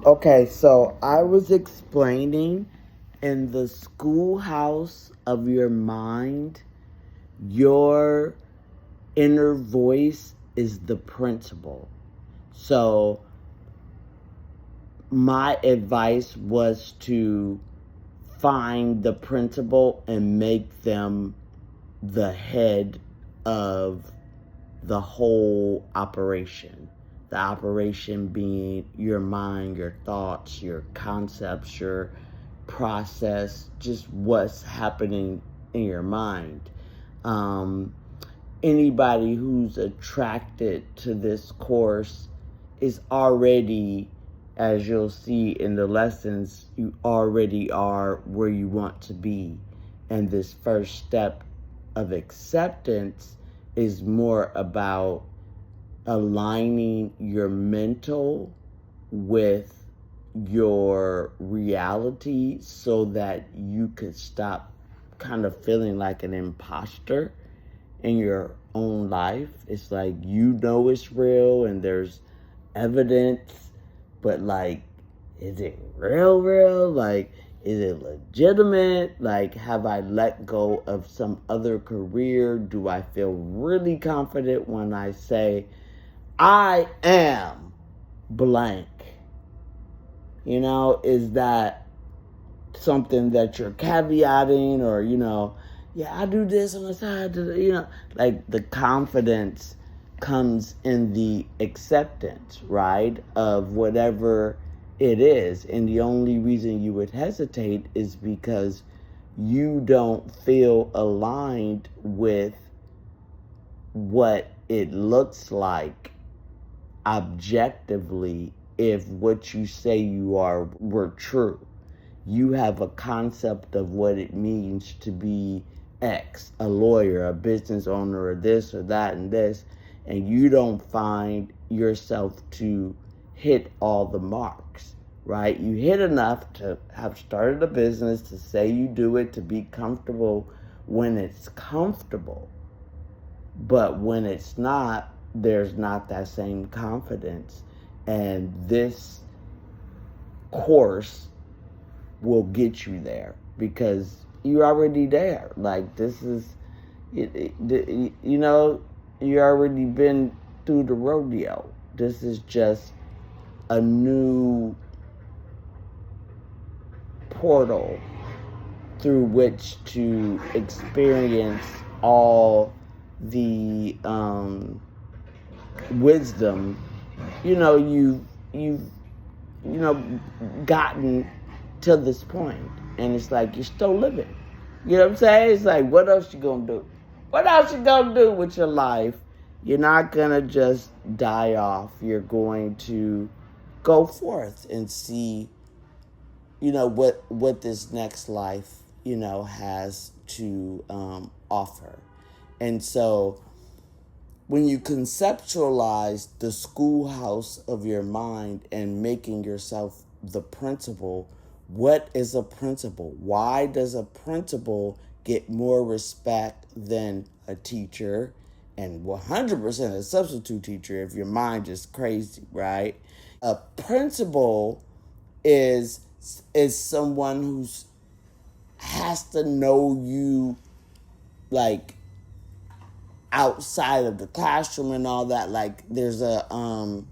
Okay, so I was explaining in the schoolhouse of your mind, your inner voice is the principal. So my advice was to find the principal and make them the head of the whole operation. The operation being your mind, your thoughts, your concepts, your process, just what's happening in your mind. Um, Anybody who's attracted to this course is already, as you'll see in the lessons, you already are where you want to be. And this first step of acceptance is more about aligning your mental with your reality so that you could stop kind of feeling like an imposter in your own life. It's like you know it's real and there's evidence, but like, is it real? Like, is it legitimate? Like, have I let go of some other career? Do I feel really confident when I say, I am blank? Is that something that you're caveating, or yeah, I do this on the side, like the confidence comes in the acceptance, right, of whatever it is. And the only reason you would hesitate is because you don't feel aligned with what it looks like objectively if what you say you are were true. You have a concept of what it means to be X, a lawyer, a business owner, or this or that and this, and you don't find yourself to hit all the marks, right? You hit enough to have started a business, to say you do it, to be comfortable when it's comfortable. But when it's not, there's not that same confidence. And this course will get you there because you're already there. Like, this is, you already been through the rodeo. This is just a new portal through which to experience all the wisdom you've gotten to this point. And it's like you're still living. You know what I'm saying? It's like, what else you gonna do? What else you gonna do with your life? You're not gonna just die off. You're going to go forth and see what this next life has to offer. And so when you conceptualize the schoolhouse of your mind and making yourself the principal, what is a principal? Why does a principal get more respect than a teacher and 100% a substitute teacher if your mind is crazy, right? A principal is someone who's has to know you, like, outside of the classroom and all that. Like, there's a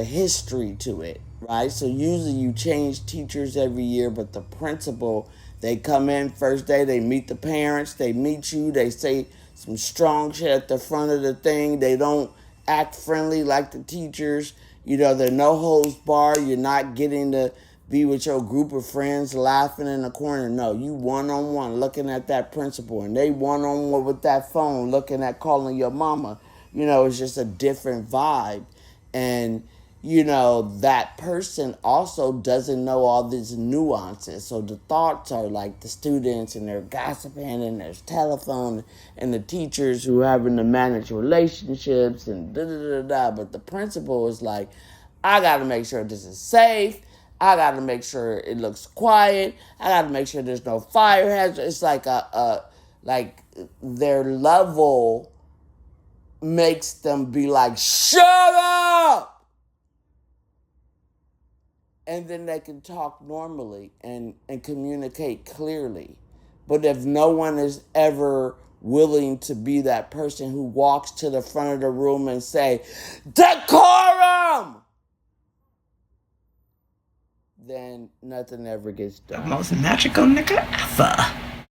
history to it, right? So usually you change teachers every year, but the principal, they come in first day, they meet the parents, they meet you, they say some strong shit at the front of the thing. They don't act friendly like the teachers. They're no holds bar. You're not getting to be with your group of friends laughing in the corner. No, you one-on-one looking at that principal, and they one-on-one with that phone looking at calling your mama. It's just a different vibe. And that person also doesn't know all these nuances. So the thoughts are like the students, and they're gossiping, and there's telephone, and the teachers who are having to manage relationships and da da da da. But the principal is like, I got to make sure this is safe. I got to make sure it looks quiet. I got to make sure there's no fire hazard. It's like like their level makes them be like, shut up! and then they can talk normally and communicate clearly. But if no one is ever willing to be that person who walks to the front of the room and say, decorum, then nothing ever gets done. The most magical nigga ever.